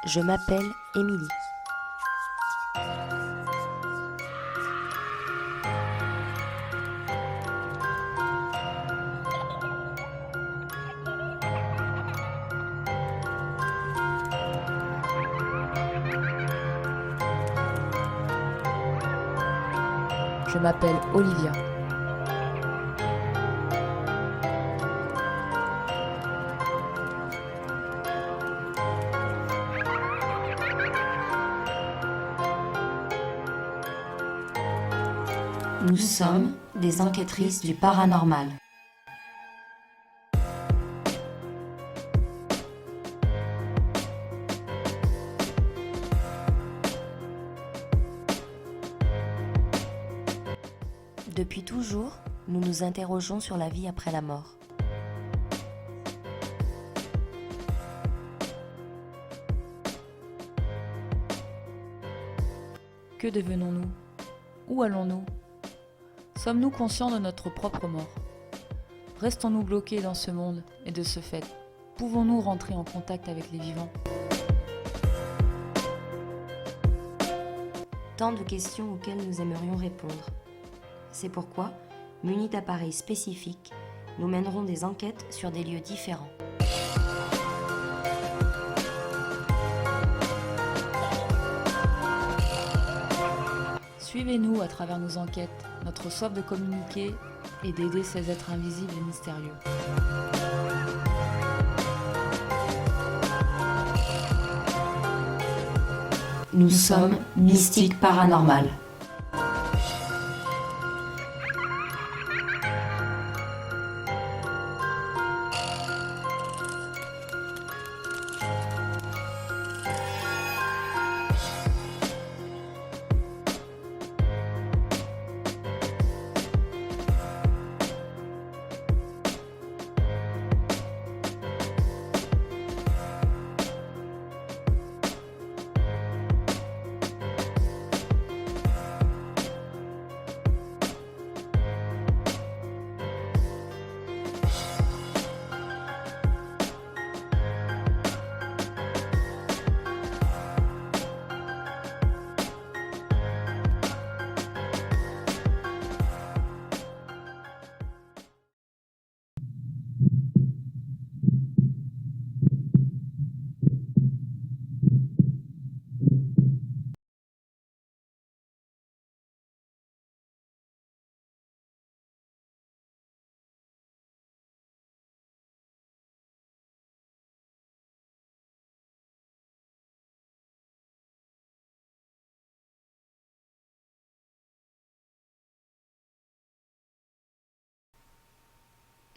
Je m'appelle Émilie. Je m'appelle Olivia. Nous sommes des enquêtrices du paranormal. Depuis toujours, nous nous interrogeons sur la vie après la mort. Que devenons-nous? Où allons-nous? Sommes-nous conscients de notre propre mort? Restons-nous bloqués dans ce monde et de ce fait, pouvons-nous rentrer en contact avec les vivants? Tant de questions auxquelles nous aimerions répondre. C'est pourquoi, munis d'appareils spécifiques, nous mènerons des enquêtes sur des lieux différents. Suivez-nous à travers nos enquêtes, notre soif de communiquer et d'aider ces êtres invisibles et mystérieux. Nous sommes Mystique Paranormal.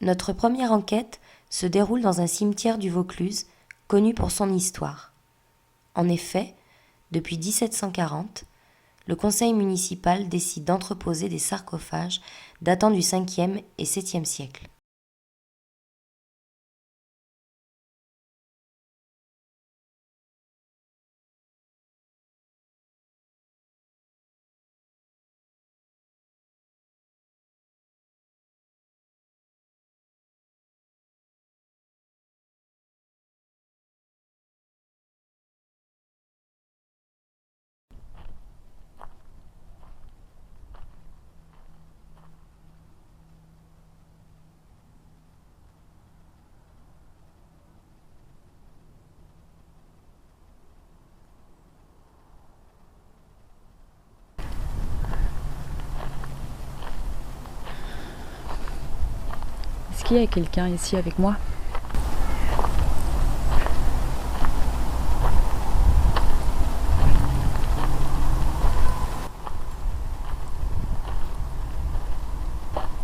Notre première enquête se déroule dans un cimetière du Vaucluse, connu pour son histoire. En effet, depuis 1740, le conseil municipal décide d'entreposer des sarcophages datant du 5e et 7e siècle. Est-ce qu'il y a quelqu'un ici avec moi?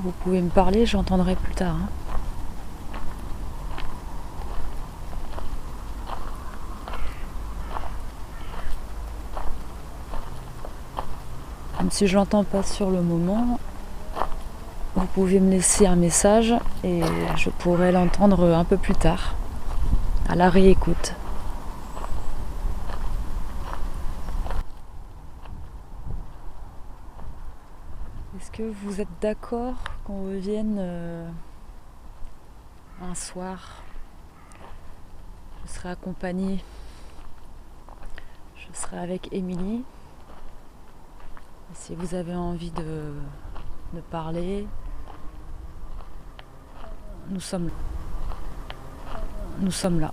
Vous pouvez me parler, j'entendrai plus tard. Même si je l'entends pas sur le moment, vous pouvez me laisser un message et je pourrai l'entendre un peu plus tard, à la réécoute. Est-ce que vous êtes d'accord qu'on revienne un soir? Je serai accompagnée Je serai avec Émilie. Si vous avez envie de parler, nous sommes là. Nous sommes là.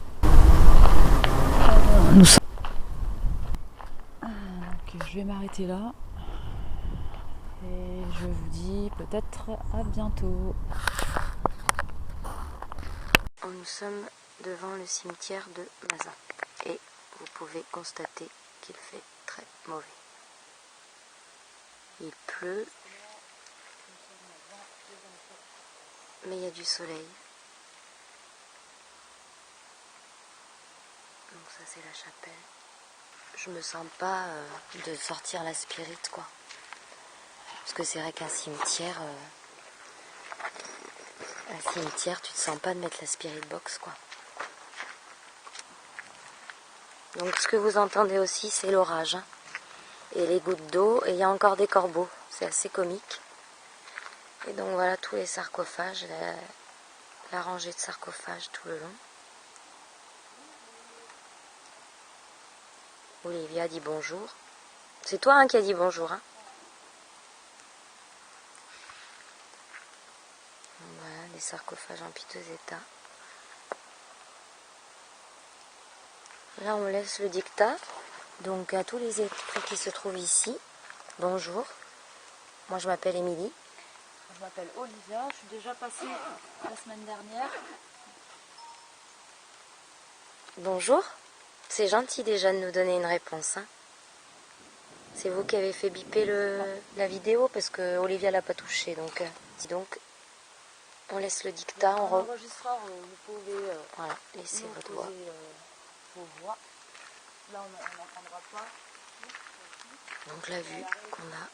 Nous sommes... Donc, je vais m'arrêter là. Et je vous dis peut-être à bientôt. Nous sommes devant le cimetière de Mazan. Et vous pouvez constater qu'il fait très mauvais. Il pleut. Mais il y a du soleil. Donc ça c'est la chapelle. Je me sens pas de sortir la spirite quoi. Parce que c'est vrai qu'un cimetière, tu te sens pas de mettre la spirit box quoi. Donc ce que vous entendez aussi c'est l'orage. Hein. Et les gouttes d'eau et il y a encore des corbeaux. C'est assez comique. Et donc voilà tous les sarcophages, la rangée de sarcophages tout le long. Olivia dit bonjour. C'est toi hein, qui as dit bonjour. Hein. Voilà, les sarcophages en piteux état. Là, on laisse le dictat. Donc, à tous les esprits qui se trouvent ici, bonjour. Moi, je m'appelle Émilie. Je m'appelle Olivia, je suis déjà passée la semaine dernière. Bonjour. C'est gentil déjà de nous donner une réponse. Hein. C'est vous qui avez fait biper la vidéo parce que Olivia l'a pas touché. Donc, on laisse le dictat. L'enregistreur, vous pouvez voilà, laissez votre voix. Vos voix. Là, on n'entendra pas. Donc la vue qu'on a,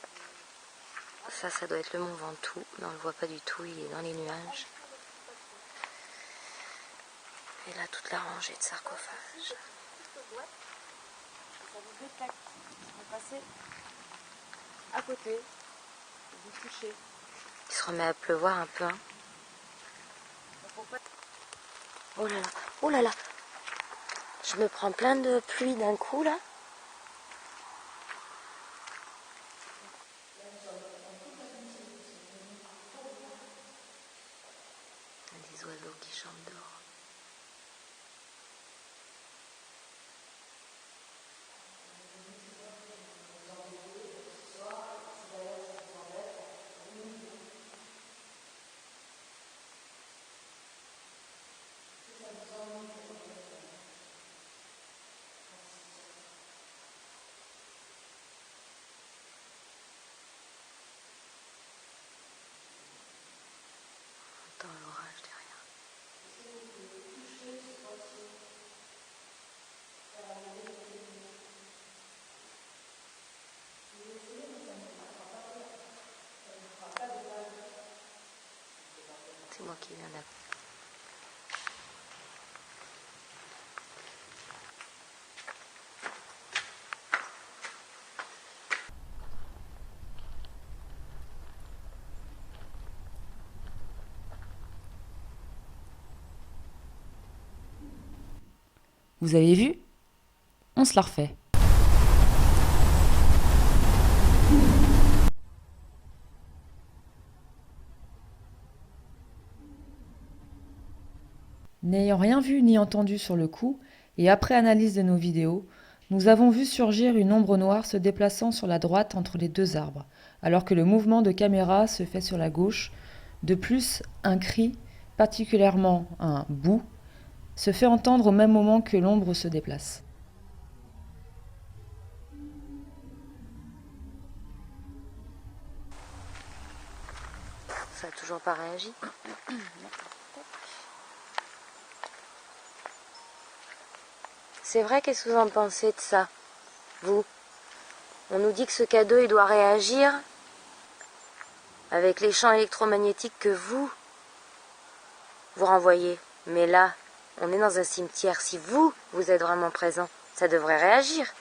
ça doit être le mont Ventoux, mais on ne le voit pas du tout, il est dans les nuages. Et là toute la rangée de sarcophages. Vous passez à côté, vous touchez. Il se remet à pleuvoir un peu. Hein. Oh là là, oh là là. Je me prends plein de pluie d'un coup là. Des oiseaux qui chantent dehors. On entend l'orage derrière. C'est moi qui viens d'appeler. Vous avez vu? On se la refait. N'ayant rien vu ni entendu sur le coup, et après analyse de nos vidéos, nous avons vu surgir une ombre noire se déplaçant sur la droite entre les deux arbres, alors que le mouvement de caméra se fait sur la gauche. De plus, un cri, particulièrement un « bouh », se fait entendre au même moment que l'ombre se déplace. Ça a toujours pas réagi. C'est vrai, qu'est-ce que vous en pensez de ça, vous? On nous dit que ce cadeau, il doit réagir avec les champs électromagnétiques que vous renvoyez. Mais là, on est dans un cimetière. Si vous êtes vraiment présent, ça devrait réagir.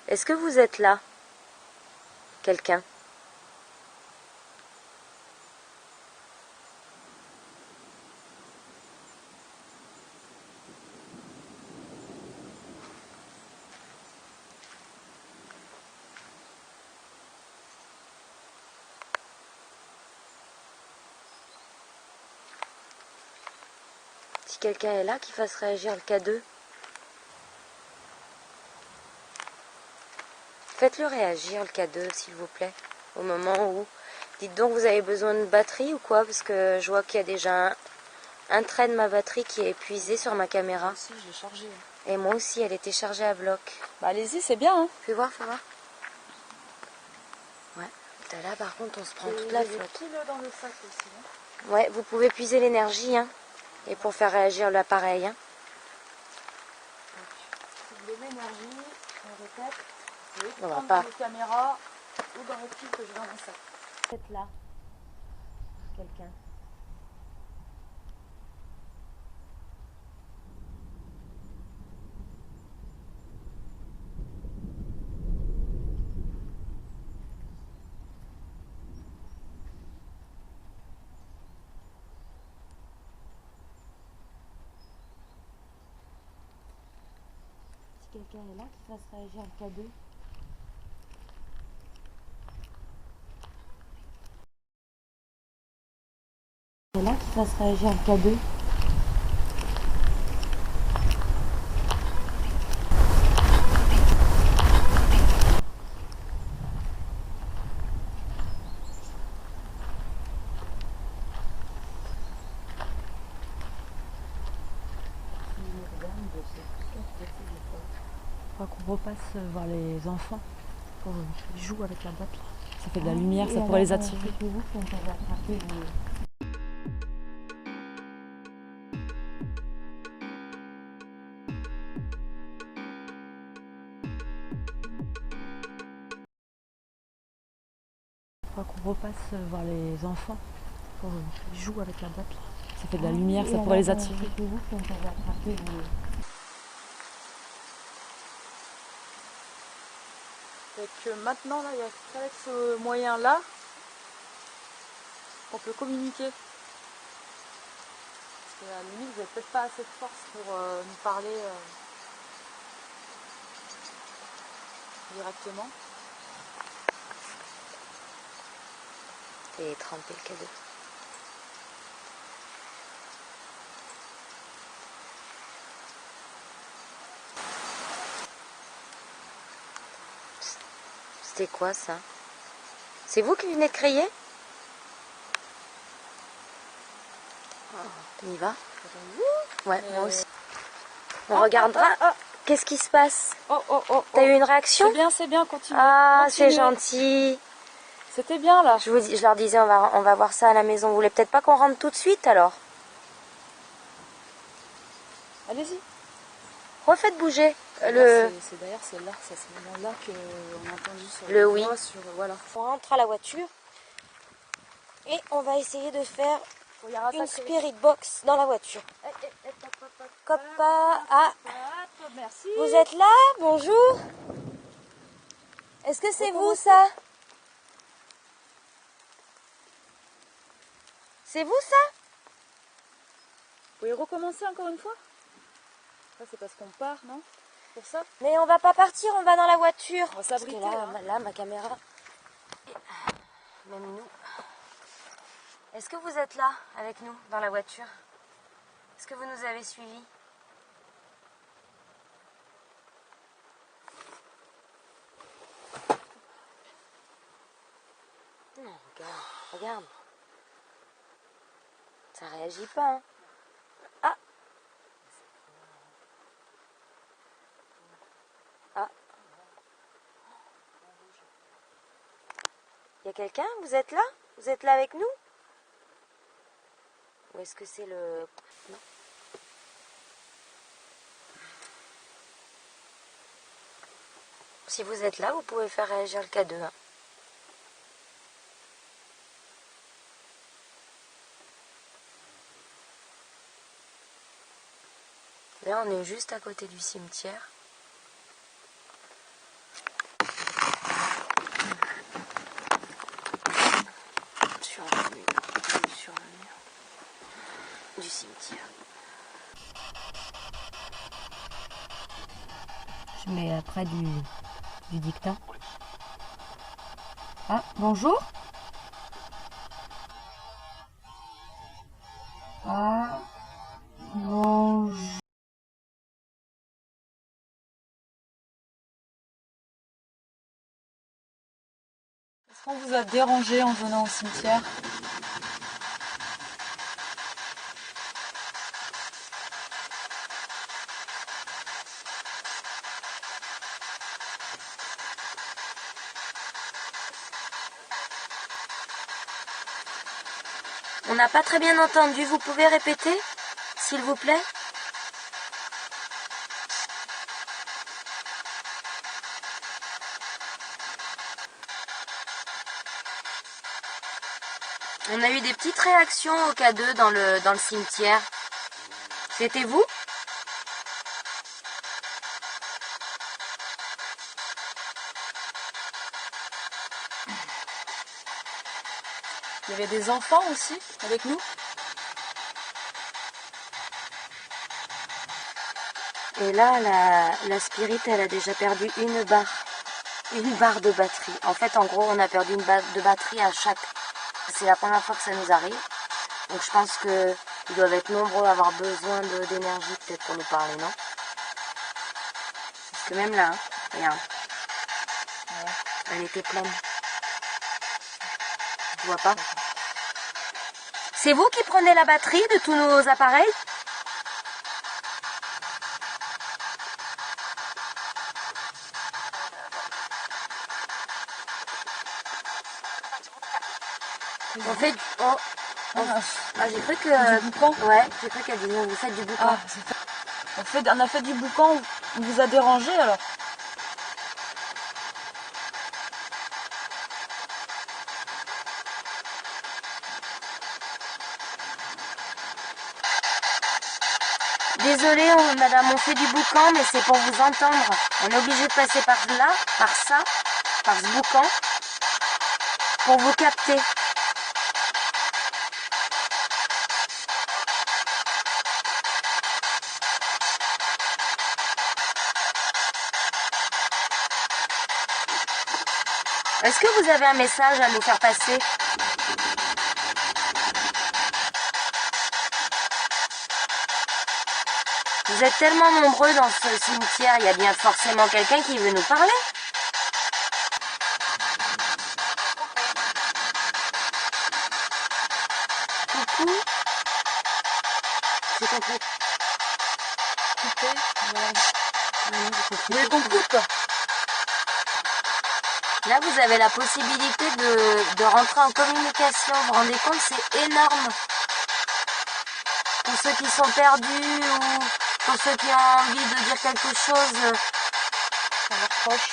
Est-ce que vous êtes là? Quelqu'un? Si quelqu'un est là, qu'il fasse réagir le K2. Faites-le réagir le K2, s'il vous plaît. Au moment où... Dites donc, vous avez besoin de batterie ou quoi? Parce que je vois qu'il y a déjà un trait de ma batterie qui est épuisé sur ma caméra. Moi aussi, je l'ai chargée. Et moi aussi, elle était chargée à bloc. Bah allez-y, c'est bien. Hein. Fais voir, fais voir. Ouais. Là, par contre, on se prend toute la flotte. Pile dans le sac aussi. Hein. Ouais, vous pouvez puiser l'énergie, hein. Et pour faire réagir l'appareil, hein. Si vous voulez l'énergie, on répète, vous pouvez On va prendre pas. dans les caméras ou dans les piles que j'ai dans mon sac. Faites là. Quelqu'un. Si quelqu'un est là, qu'il fasse réagir le K2. Et là, qu'il fasse réagir le K2. Je crois qu'on repasse voir les enfants quand ils jouent avec la boîte. Ça fait de la lumière, ça pourrait les attirer. Je crois qu'on repasse voir les enfants quand ils jouent avec la boîte. Ça fait de la lumière, ça pourrait les attirer. Donc maintenant, là, il y a qu'avec ce moyen-là qu'on peut communiquer. Parce qu'à la limite, vous n'avez peut-être pas assez de force pour nous parler directement. Et tremper le K2. C'était quoi ça? C'est vous qui venez de crier? On y va? Ouais, moi aussi. On regardera. Qu'est-ce qui se passe? T'as eu une réaction? C'est bien, continue. Ah, Continuez. c'est gentil. C'était bien là. Je leur disais, on va voir ça à la maison. Vous voulez peut-être pas qu'on rentre tout de suite alors? Allez-y. Refaites bouger. D'ailleurs, c'est là, c'est à ce moment-là qu'on a entendu sur le oui. voix, voilà. On rentre à la voiture et on va essayer de faire une spirit box dans la voiture. Copa, Merci. vous êtes là? Bonjour. Est-ce que c'est vous ça? C'est vous ça? Vous pouvez recommencer encore une fois? Ça c'est parce qu'on part, non? Pour ça? Mais on va pas partir, on va dans la voiture. On va s'abriter. Parce que là, ma caméra. Même nous. Est-ce que vous êtes là avec nous dans la voiture? Est-ce que vous nous avez suivis? Non, regarde. Ça réagit pas. Hein. Ah. Ah. Il y a quelqu'un? Vous êtes là? Vous êtes là avec nous? Ou est-ce que c'est le... Non. Si vous êtes là, vous pouvez faire réagir le K2. Hein. Là, on est juste à côté du cimetière. Sur le mur du cimetière. Je mets près du dictat. Ah, bonjour. Ah. Est-ce qu'on vous a dérangé en venant au cimetière? On n'a pas très bien entendu, vous pouvez répéter, s'il vous plaît? On a eu des petites réactions au K2 dans le cimetière. C'était vous? Il y avait des enfants aussi avec nous? Et là, la Spirit, elle a déjà perdu une barre de batterie. En fait, en gros, on a perdu une barre de batterie à chaque. C'est la première fois que ça nous arrive. Donc je pense qu'ils doivent être nombreux à avoir besoin d'énergie peut-être pour nous parler, non? Parce que même là, hein, regarde. Ouais. Elle était pleine. Tu vois pas? C'est vous qui prenez la batterie de tous nos appareils? On fait... j'ai cru que... Du boucan? Ouais, j'ai cru qu'elle disait vous faites du boucan. On a fait du boucan, on vous a dérangé alors? Désolée, madame, on fait du boucan, mais c'est pour vous entendre. On est obligé de passer par là, par ça, par ce boucan, pour vous capter. Est-ce que vous avez un message à nous faire passer? Vous êtes tellement nombreux dans ce cimetière, il y a bien forcément quelqu'un qui veut nous parler. Coucou. J'ai compris. Coupé? Vous voulez qu'on coupe? Là, vous avez la possibilité de rentrer en communication. Vous vous rendez compte, c'est énorme. Pour ceux qui sont perdus ou pour ceux qui ont envie de dire quelque chose, Ça rapproche.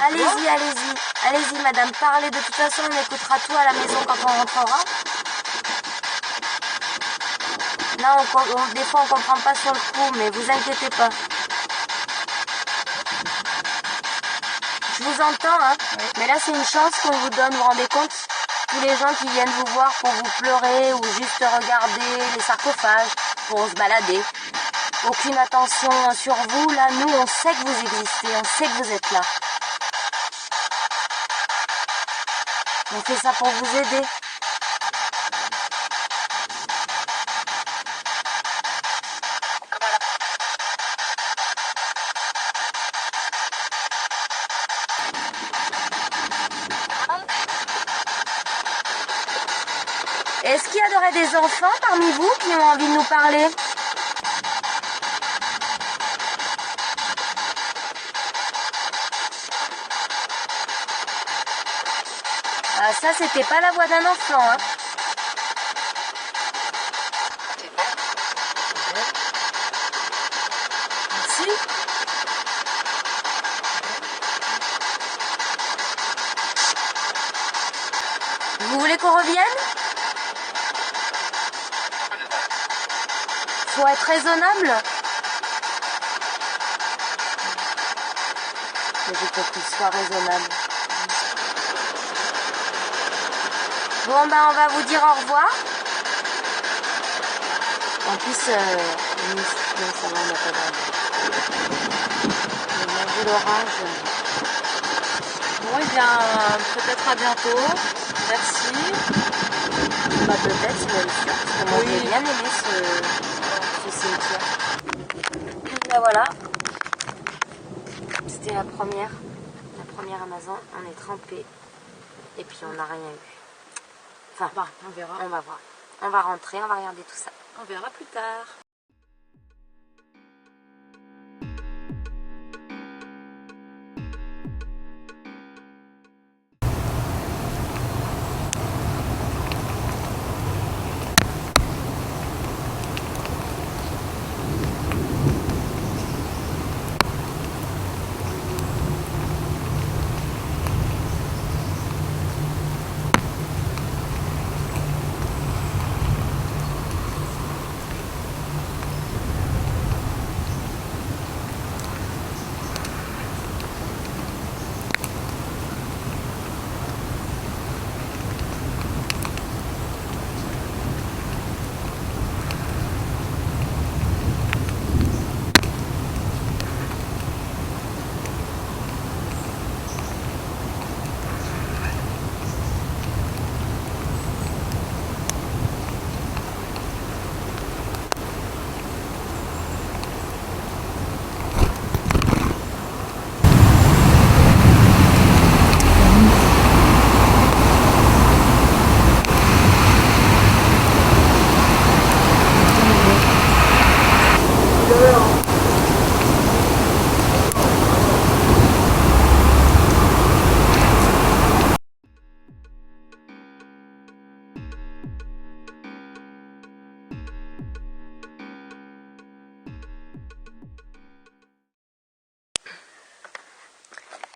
allez-y, allez-y. Allez-y, madame, parlez. De toute façon, on écoutera tout à la maison quand on rentrera. Là, des fois, on comprend pas sur le coup, mais vous inquiétez pas. Je vous entends, hein. Oui. Mais là, c'est une chance qu'on vous donne, vous vous rendez compte? Tous les gens qui viennent vous voir pour vous pleurer ou juste regarder les sarcophages, pour se balader. Aucune attention sur vous. Là, nous, on sait que vous existez, on sait que vous êtes là. On fait ça pour vous aider. Est-ce qu'il y aurait des enfants parmi vous qui ont envie de nous parler? Ah, ça, c'était pas la voix d'un enfant, hein. Merci. qu'on revienne? Faut être raisonnable. Mais il faut qu'il soit raisonnable. Bon ben on va vous dire au revoir. En plus, non, ça va, on n'a pas dormi. On a vu l'orage. Bon, et bien, peut-être à bientôt. Merci. Bah peut-être, c'est même sûr, parce que moi Oui. j'ai bien aimé ce cimetière. Là voilà, c'était la première Amazon, on est trempé et puis on n'a rien eu. Enfin, Bah, on verra. on va voir. On va rentrer, on va regarder tout ça. On verra plus tard.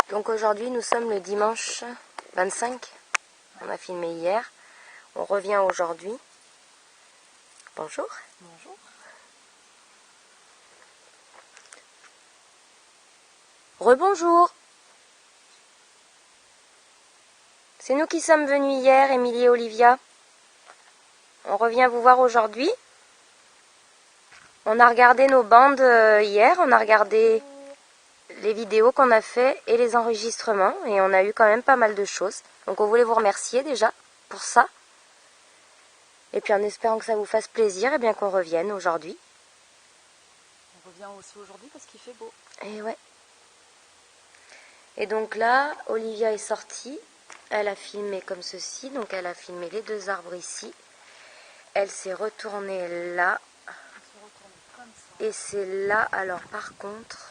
Donc aujourd'hui nous sommes le dimanche 25. On a filmé hier. On revient aujourd'hui. Bonjour. Bonjour. Rebonjour. C'est nous qui sommes venus hier, Émilie et Olivia. On revient vous voir aujourd'hui. On a regardé nos bandes hier, on a regardé les vidéos qu'on a fait et les enregistrements et on a eu quand même pas mal de choses. Donc on voulait vous remercier déjà pour ça. Et puis en espérant que ça vous fasse plaisir et bien qu'on revienne aujourd'hui. On revient aussi aujourd'hui parce qu'il fait beau. Et ouais. Et donc là, Olivia est sortie. Elle a filmé comme ceci. Donc elle a filmé les deux arbres ici. Elle s'est retournée là. Et c'est là, alors par contre...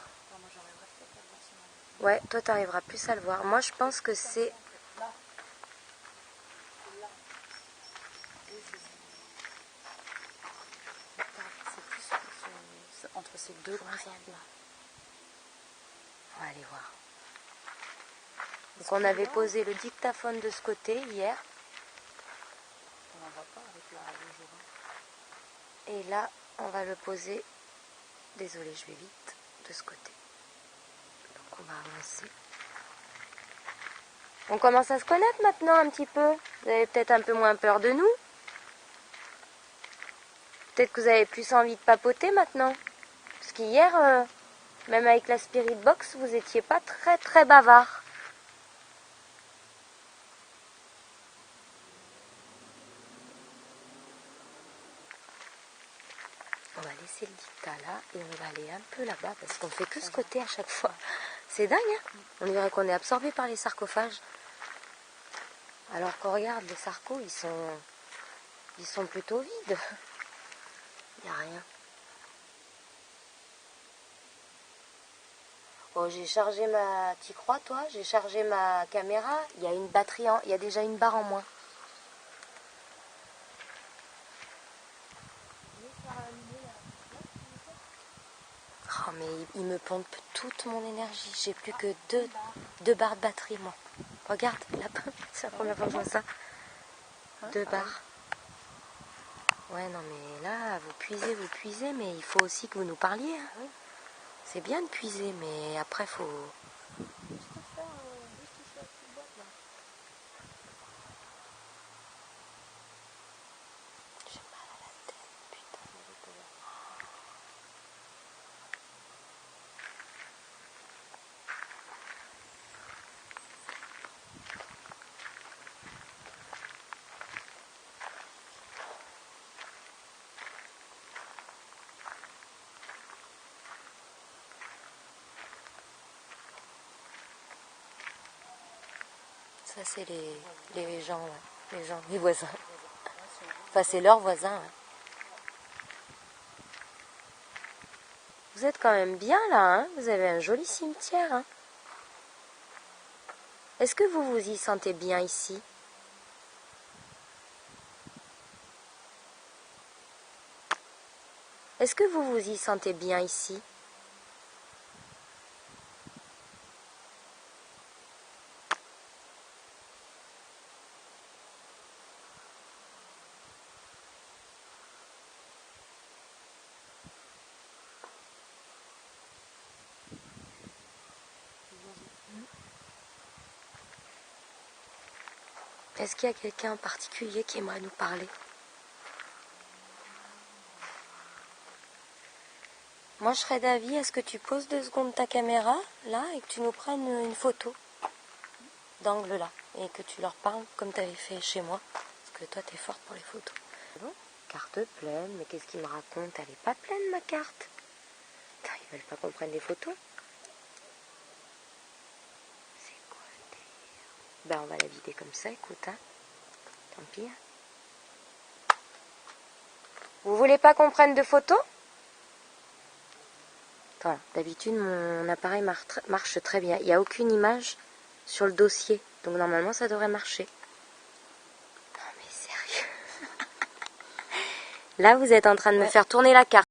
Ouais, toi t'arriveras plus à le voir. Moi je pense que c'est... Entre ces deux grands arbres. On va aller voir. Donc on avait posé le dictaphone de ce côté hier. On n'en va pas avec la radio Jorin. Et là, on va le poser... Désolée, je vais vite. De ce côté. Donc on va avancer. On commence à se connaître maintenant un petit peu. Vous avez peut-être un peu moins peur de nous. Peut-être que vous avez plus envie de papoter maintenant. Parce qu'hier, même avec la Spirit Box, vous étiez pas très très bavard. On va laisser le dictat là et on va aller un peu là-bas parce qu'on fait que ce côté à chaque fois. C'est dingue, hein? On dirait qu'on est absorbé par les sarcophages. Alors qu'on regarde les sarcos, ils sont plutôt vides. Il n'y a rien. Bon, j'ai chargé ma... T'y crois, toi? J'ai chargé ma caméra. Il y a une batterie il y a déjà une barre en moins. Oh, mais il me pompe toute mon énergie. J'ai plus que deux barres de batterie, moi. Regarde, là-bas. C'est la première fois que je vois ça. 2 bars. Ouais, non, mais là, vous puisez, mais il faut aussi que vous nous parliez. Hein. Oui. C'est bien de puiser, mais après, faut... J'ai mal à la tête, putain. Ça, c'est les gens, ouais. Les voisins. Enfin, c'est leurs voisins. Ouais. Vous êtes quand même bien là, hein. Vous avez un joli cimetière. Hein. Est-ce que vous vous y sentez bien ici? Est-ce que vous vous y sentez bien ici? Est-ce qu'il y a quelqu'un en particulier qui aimerait nous parler? Moi, je serais d'avis, est-ce que tu poses 2 secondes ta caméra, là, et que tu nous prennes une photo d'angle là, et que tu leur parles comme tu avais fait chez moi, parce que toi, tu es forte pour les photos. Bon, carte pleine, mais qu'est-ce qu'il me raconte? Elle est pas pleine, ma carte. Putain, ils veulent pas qu'on prenne des photos. C'est quoi le délire? Ben, on va la vider comme ça, écoute, hein. Tant pis. Hein. Vous voulez pas qu'on prenne de photos? Voilà, d'habitude, mon appareil marche très bien. Il n'y a aucune image sur le dossier. Donc, normalement, ça devrait marcher. Non, mais sérieux. Là, vous êtes en train de me faire tourner la carte.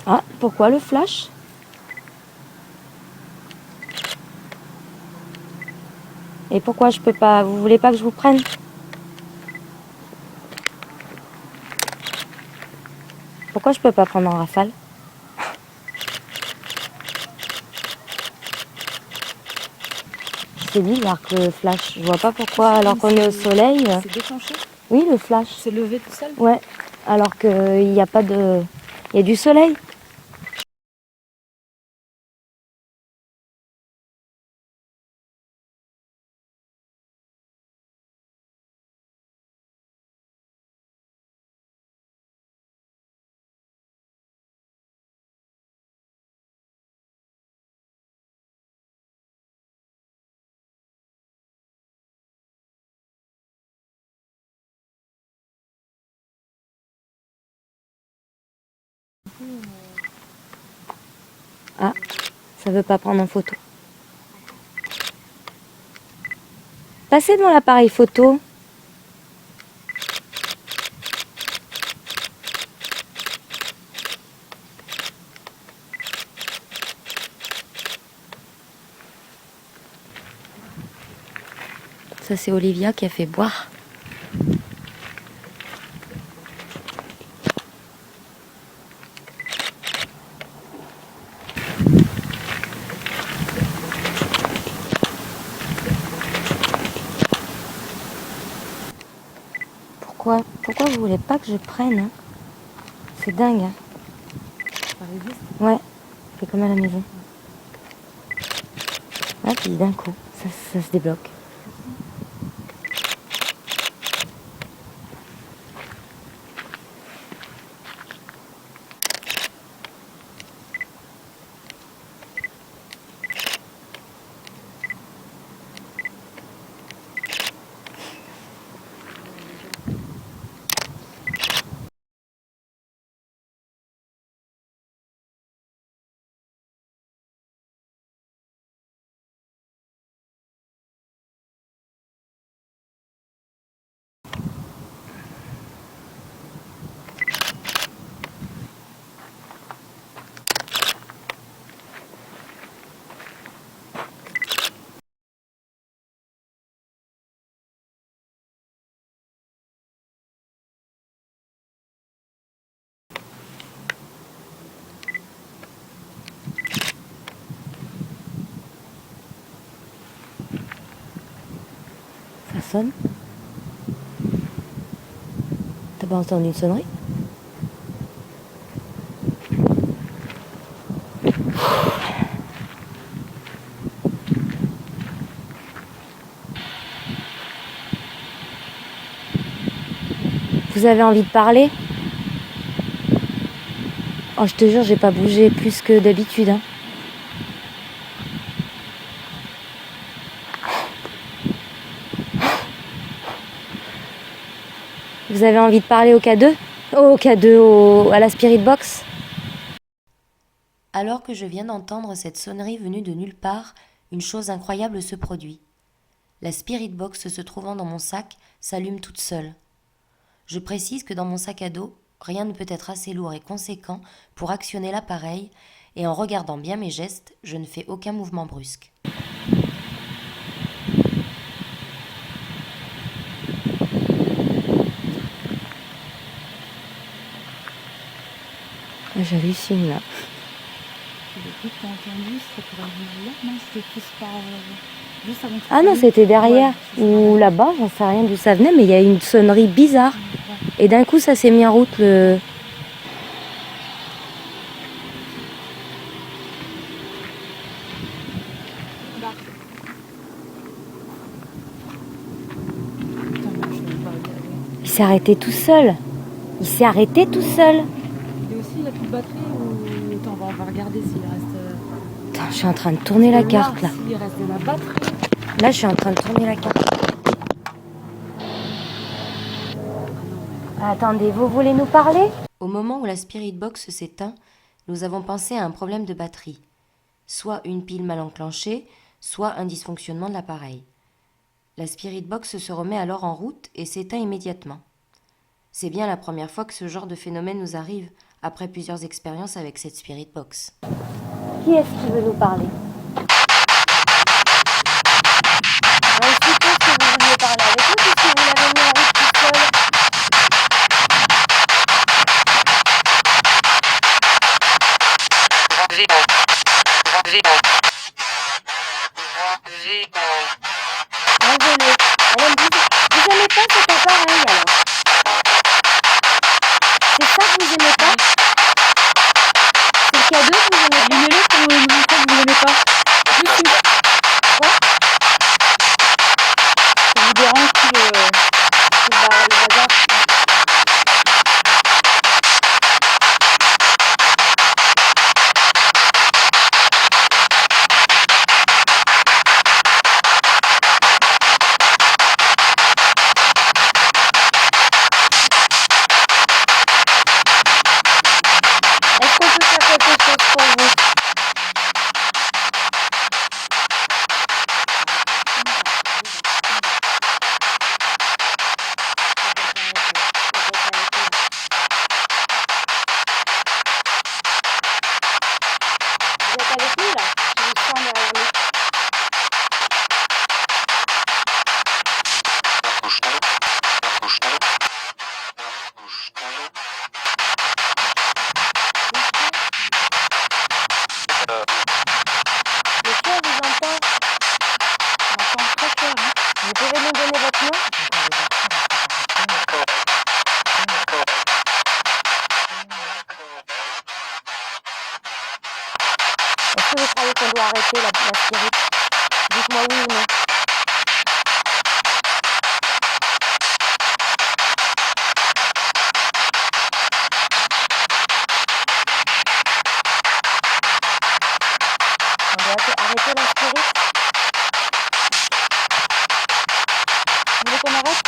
Ah, pourquoi le flash? Et pourquoi je peux pas? Vous voulez pas que je vous prenne? Pourquoi je peux pas prendre en rafale? C'est bizarre que le flash. Je vois pas pourquoi, alors qu'on est au soleil. C'est déclenché? Oui, le flash. C'est levé tout seul? Ouais, alors qu'il n'y a pas de... Il y a du soleil. Ah, ça veut pas prendre en photo. Passez devant l'appareil photo. Ça, c'est Olivia qui a fait boire. Pourquoi vous voulez pas que je prenne? Hein? C'est dingue. Hein? Ouais, c'est comme à la maison. Ah, puis d'un coup, ça se débloque. sonne. T'as pas entendu une sonnerie? Vous avez envie de parler? Oh, je te jure, j'ai pas bougé plus que d'habitude, hein. Vous avez envie de parler au K2? Oh, au K2, à la Spirit Box? Alors que je viens d'entendre cette sonnerie venue de nulle part, une chose incroyable se produit. La Spirit Box se trouvant dans mon sac s'allume toute seule. Je précise que dans mon sac à dos, rien ne peut être assez lourd et conséquent pour actionner l'appareil, et en regardant bien mes gestes, je ne fais aucun mouvement brusque. J'hallucine là. Le bruit que t'as entendu, ça pourrait venir là? Non, c'était plus par... juste avant que ça Ah non, finisse. c'était derrière, Ouais, ou là-bas, j'en sais rien d'où ça venait, mais il y a une sonnerie bizarre. ouais. Et d'un coup, ça s'est mis en route, le... Putain, moi, je vais pas regarder. Il s'est arrêté tout seul. Il s'est arrêté tout seul. Il est aussi, il a plus de batterie ou... Attends, on va regarder s'il reste... Attends, je suis en train de tourner la carte là. S'il reste de la batterie. Là, je suis en train de tourner la carte. Attendez, vous voulez nous parler? Au moment où la Spirit Box s'éteint, nous avons pensé à un problème de batterie. Soit une pile mal enclenchée, soit un dysfonctionnement de l'appareil. La Spirit Box se remet alors en route et s'éteint immédiatement. C'est bien la première fois que ce genre de phénomène nous arrive, après plusieurs expériences avec cette Spirit Box. Qui est-ce qui veut nous parler? Je suppose que vous vouliez parler avec nous puisque vous l'avez mis en route tout seul. Enlevez-le. Alors, vous aimez pas cet appareil alors? C'est ça que vous aimez pas? C'est le cadeau que vous aimez pas? Allumez-le pour nous montrer que vous l'aimez pas. Juste une... Quoi? Ça vous dérange si le voisin... Est-ce qu'on peut faire quelque chose pour vous? Vous êtes avec nous là? Je vous sens derrière nous. Le chien vous entend. On entend très clair, hein. Vous pouvez nous donner votre nom? Est-ce que vous croyez qu'on doit arrêter la spirit? Dites-moi oui ou non. On doit arrêter la spirit? Vous voulez qu'on arrête?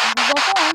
On vous entend, hein.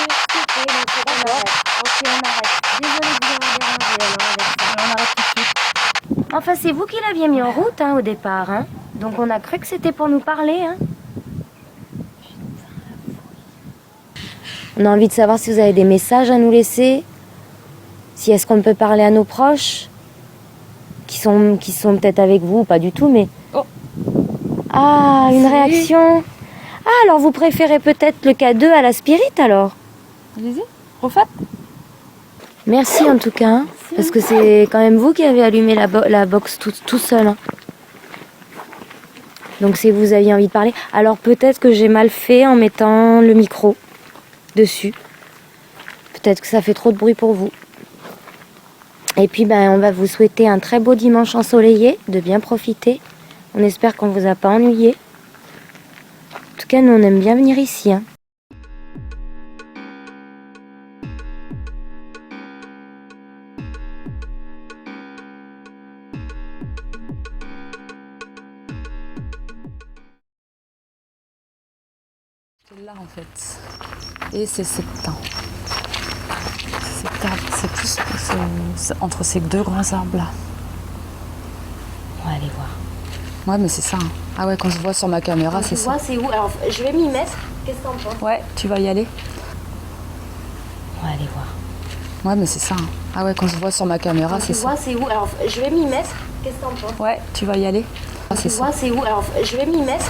donc on arrête. Ok, on arrête. Désolée de vous avoir dérangé alors avec ça. On arrête tout de suite. Enfin, c'est vous qui l'aviez mis en route au départ. Hein. Donc on a cru que c'était pour nous parler. Hein. On a envie de savoir si vous avez des messages à nous laisser. Si est-ce qu'on peut parler à nos proches qui sont peut-être avec vous ou pas du tout, mais... Oh. Ah, une réaction. Ah, alors vous préférez peut-être le K2 à la spirit alors? Allez-y, refaites. Merci en tout cas, hein, parce que c'est quand même vous qui avez allumé la box tout seul. Hein. Donc si vous aviez envie de parler, alors peut-être que j'ai mal fait en mettant le micro dessus. Peut-être que ça fait trop de bruit pour vous. Et puis on va vous souhaiter un très beau dimanche ensoleillé, de bien profiter. On espère qu'on vous a pas ennuyé. En tout cas, nous on aime bien venir ici. Hein. C'est là en fait. Et c'est septembre. C'est plus c'est entre ces deux grands arbres là. On va aller voir. Ouais, mais c'est ça. Hein. Ah ouais, quand je vois sur ma caméra, c'est ça. C'est où? Alors je vais m'y mettre. Qu'est-ce que t'en penses? Ouais, tu vas y aller. On va aller voir. Ouais, mais c'est ça. Hein. Ah ouais, quand je vois sur ma caméra, c'est ça. C'est où? Alors je vais m'y mettre. Qu'est-ce que t'en penses? Ouais, tu vas y aller. Ah, c'est ça. C'est où? Alors je vais m'y mettre.